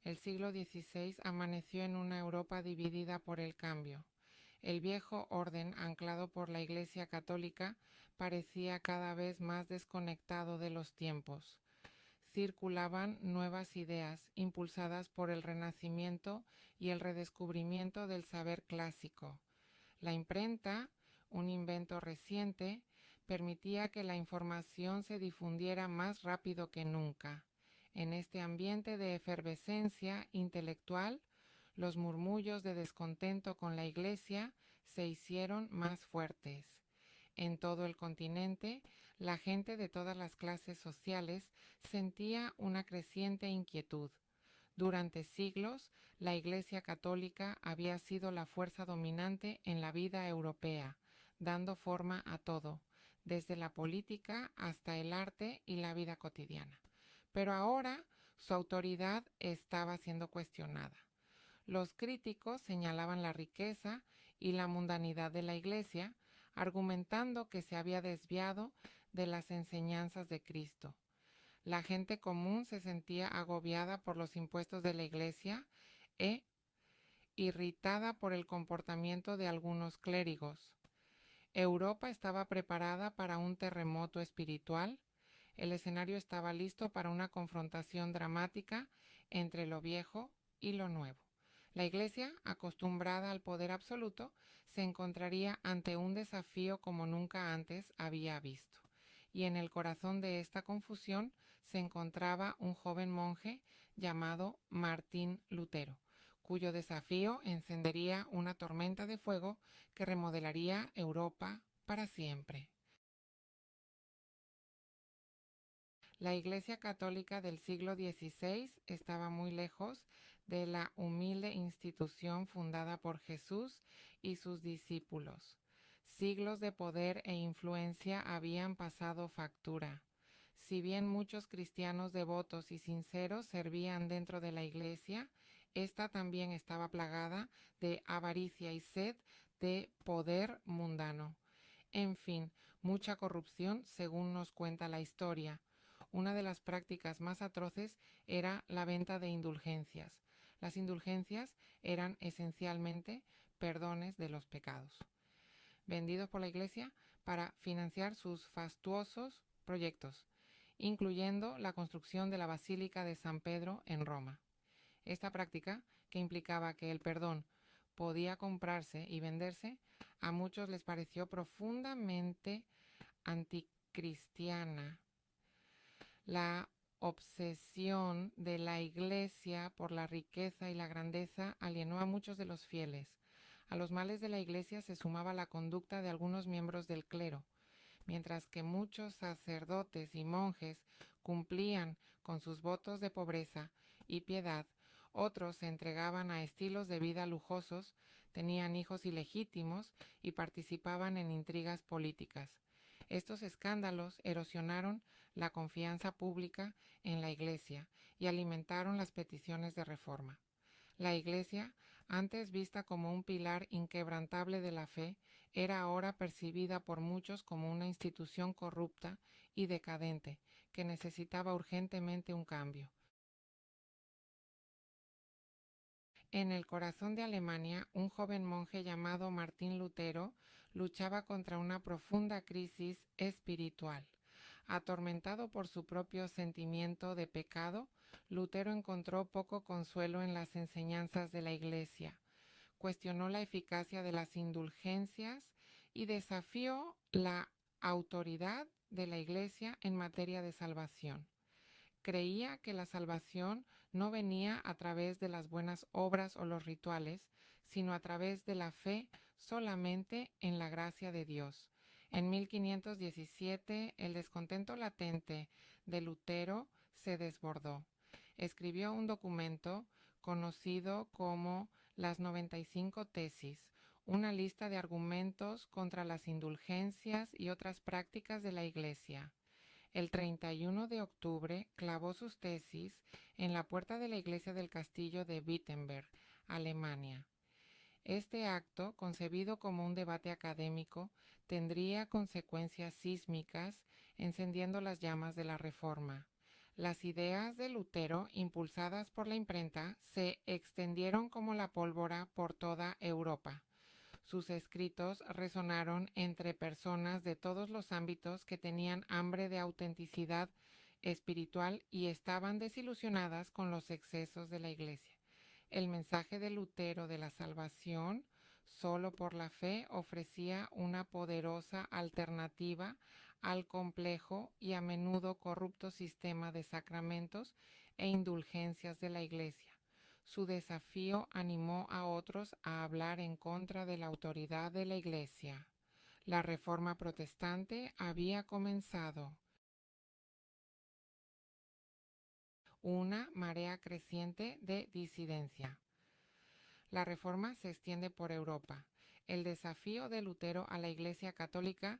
El siglo XVI amaneció en una Europa dividida por el cambio. El viejo orden, anclado por la Iglesia católica, parecía cada vez más desconectado de los tiempos. Circulaban nuevas ideas, impulsadas por el Renacimiento y el redescubrimiento del saber clásico. La imprenta, un invento reciente, permitía que la información se difundiera más rápido que nunca. En este ambiente de efervescencia intelectual, los murmullos de descontento con la Iglesia se hicieron más fuertes. En todo el continente, la gente de todas las clases sociales sentía una creciente inquietud. Durante siglos, la Iglesia católica había sido la fuerza dominante en la vida europea, dando forma a todo, desde la política hasta el arte y la vida cotidiana. Pero ahora su autoridad estaba siendo cuestionada. Los críticos señalaban la riqueza y la mundanidad de la Iglesia, argumentando que se había desviado de las enseñanzas de Cristo. La gente común se sentía agobiada por los impuestos de la Iglesia e irritada por el comportamiento de algunos clérigos. Europa estaba preparada para un terremoto espiritual. El escenario estaba listo para una confrontación dramática entre lo viejo y lo nuevo. La Iglesia, acostumbrada al poder absoluto, se encontraría ante un desafío como nunca antes había visto. Y en el corazón de esta confusión se encontraba un joven monje llamado Martín Lutero, cuyo desafío encendería una tormenta de fuego que remodelaría Europa para siempre. La Iglesia Católica del siglo XVI estaba muy lejos de la humilde institución fundada por Jesús y sus discípulos. Siglos de poder e influencia habían pasado factura. Si bien muchos cristianos devotos y sinceros servían dentro de la Iglesia, esta también estaba plagada de avaricia y sed de poder mundano. En fin, mucha corrupción, según nos cuenta la historia. Una de las prácticas más atroces era la venta de indulgencias. Las indulgencias eran esencialmente perdones de los pecados, vendidos por la Iglesia para financiar sus fastuosos proyectos, incluyendo la construcción de la Basílica de San Pedro en Roma. Esta práctica, que implicaba que el perdón podía comprarse y venderse, a muchos les pareció profundamente anticristiana. La obsesión de la Iglesia por la riqueza y la grandeza alienó a muchos de los fieles. A los males de la Iglesia se sumaba la conducta de algunos miembros del clero. Mientras que muchos sacerdotes y monjes cumplían con sus votos de pobreza y piedad, otros se entregaban a estilos de vida lujosos, tenían hijos ilegítimos y participaban en intrigas políticas. Estos escándalos erosionaron la confianza pública en la Iglesia y alimentaron las peticiones de reforma. La Iglesia, antes vista como un pilar inquebrantable de la fe, era ahora percibida por muchos como una institución corrupta y decadente que necesitaba urgentemente un cambio. En el corazón de Alemania, un joven monje llamado Martín Lutero luchaba contra una profunda crisis espiritual. Atormentado por su propio sentimiento de pecado, Lutero encontró poco consuelo en las enseñanzas de la Iglesia. Cuestionó la eficacia de las indulgencias y desafió la autoridad de la Iglesia en materia de salvación. Creía que la salvación no venía a través de las buenas obras o los rituales, sino a través de la fe solamente en la gracia de Dios. En 1517, el descontento latente de Lutero se desbordó. Escribió un documento conocido como las 95 tesis, una lista de argumentos contra las indulgencias y otras prácticas de la Iglesia. El 31 de octubre clavó sus tesis en la puerta de la iglesia del castillo de Wittenberg, Alemania. Este acto, concebido como un debate académico, tendría consecuencias sísmicas, encendiendo las llamas de la Reforma. Las ideas de Lutero, impulsadas por la imprenta, se extendieron como la pólvora por toda Europa. Sus escritos resonaron entre personas de todos los ámbitos que tenían hambre de autenticidad espiritual y estaban desilusionadas con los excesos de la Iglesia. El mensaje de Lutero de la salvación solo por la fe ofrecía una poderosa alternativa al complejo y a menudo corrupto sistema de sacramentos e indulgencias de la Iglesia. Su desafío animó a otros a hablar en contra de la autoridad de la Iglesia. La Reforma protestante había comenzado. Una marea creciente de disidencia. La Reforma se extiende por Europa. El desafío de Lutero a la Iglesia católica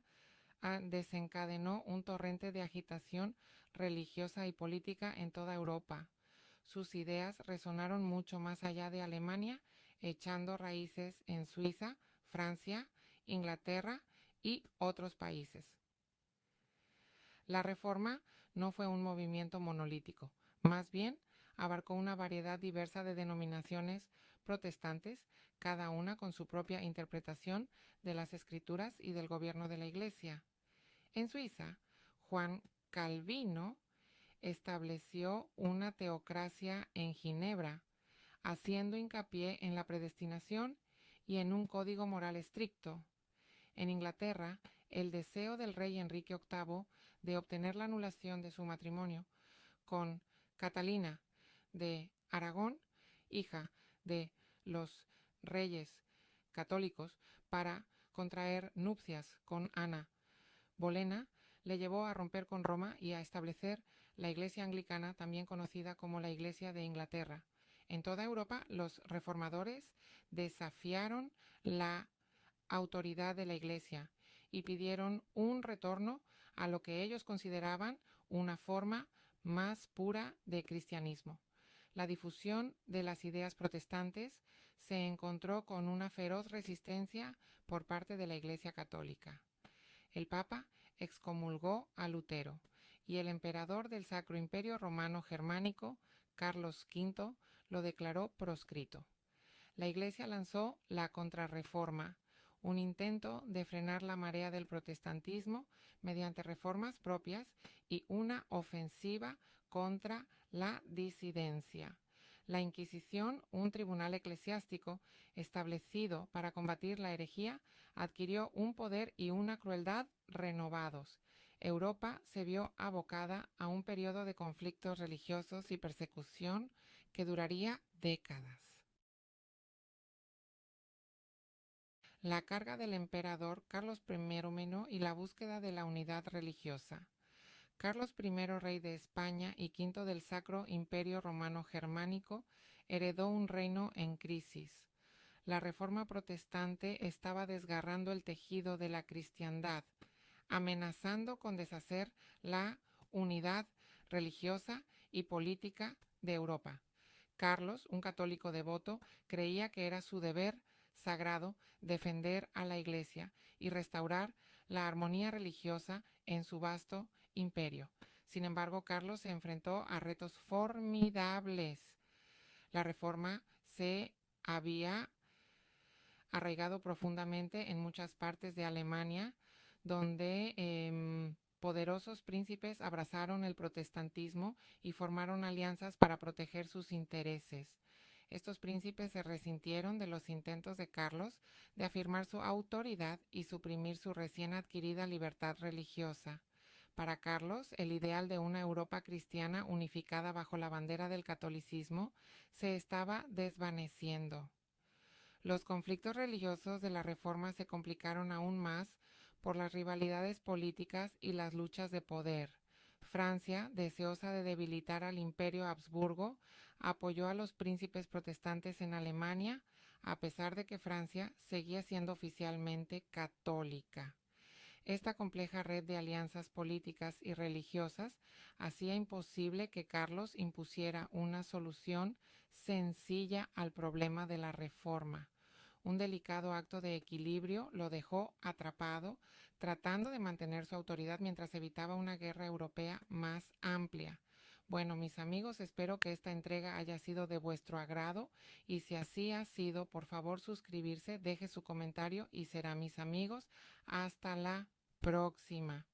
desencadenó un torrente de agitación religiosa y política en toda Europa. Sus ideas resonaron mucho más allá de Alemania, echando raíces en Suiza, Francia, Inglaterra y otros países. La Reforma no fue un movimiento monolítico, más bien abarcó una variedad diversa de denominaciones protestantes, cada una con su propia interpretación de las Escrituras y del gobierno de la Iglesia. En Suiza, Juan Calvino estableció una teocracia en Ginebra, haciendo hincapié en la predestinación y en un código moral estricto. En Inglaterra, el deseo del rey Enrique VIII de obtener la anulación de su matrimonio con Catalina de Aragón, hija de los reyes católicos, para contraer nupcias con Ana Bolena, le llevó a romper con Roma y a establecer la Iglesia anglicana, también conocida como la Iglesia de Inglaterra. En toda Europa, los reformadores desafiaron la autoridad de la Iglesia y pidieron un retorno a lo que ellos consideraban una forma más pura de cristianismo. La difusión de las ideas protestantes se encontró con una feroz resistencia por parte de la Iglesia católica. El Papa excomulgó a Lutero y el emperador del Sacro Imperio Romano Germánico, Carlos V, lo declaró proscrito. La Iglesia lanzó la Contrarreforma, un intento de frenar la marea del protestantismo mediante reformas propias y una ofensiva contra la disidencia. La Inquisición, un tribunal eclesiástico establecido para combatir la herejía, adquirió un poder y una crueldad renovados. Europa se vio abocada a un periodo de conflictos religiosos y persecución que duraría décadas. La carga del emperador Carlos I y la búsqueda de la unidad religiosa. Carlos I, rey de España y V del Sacro Imperio Romano Germánico, heredó un reino en crisis. La reforma protestante estaba desgarrando el tejido de la cristiandad, amenazando con deshacer la unidad religiosa y política de Europa. Carlos, un católico devoto, creía que era su deber sagrado defender a la Iglesia y restaurar la armonía religiosa en su vasto imperio. Sin embargo, Carlos se enfrentó a retos formidables. La reforma se había arraigado profundamente en muchas partes de Alemania, donde poderosos príncipes abrazaron el protestantismo y formaron alianzas para proteger sus intereses. Estos príncipes se resintieron de los intentos de Carlos de afirmar su autoridad y suprimir su recién adquirida libertad religiosa. Para Carlos, el ideal de una Europa cristiana unificada bajo la bandera del catolicismo se estaba desvaneciendo. Los conflictos religiosos de la Reforma se complicaron aún más por las rivalidades políticas y las luchas de poder. Francia, deseosa de debilitar al Imperio Habsburgo, apoyó a los príncipes protestantes en Alemania, a pesar de que Francia seguía siendo oficialmente católica. Esta compleja red de alianzas políticas y religiosas hacía imposible que Carlos impusiera una solución sencilla al problema de la Reforma. Un delicado acto de equilibrio lo dejó atrapado, tratando de mantener su autoridad mientras evitaba una guerra europea más amplia. Bueno, mis amigos, espero que esta entrega haya sido de vuestro agrado y si así ha sido, por favor suscribirse, deje su comentario y será mis amigos. Hasta la próxima.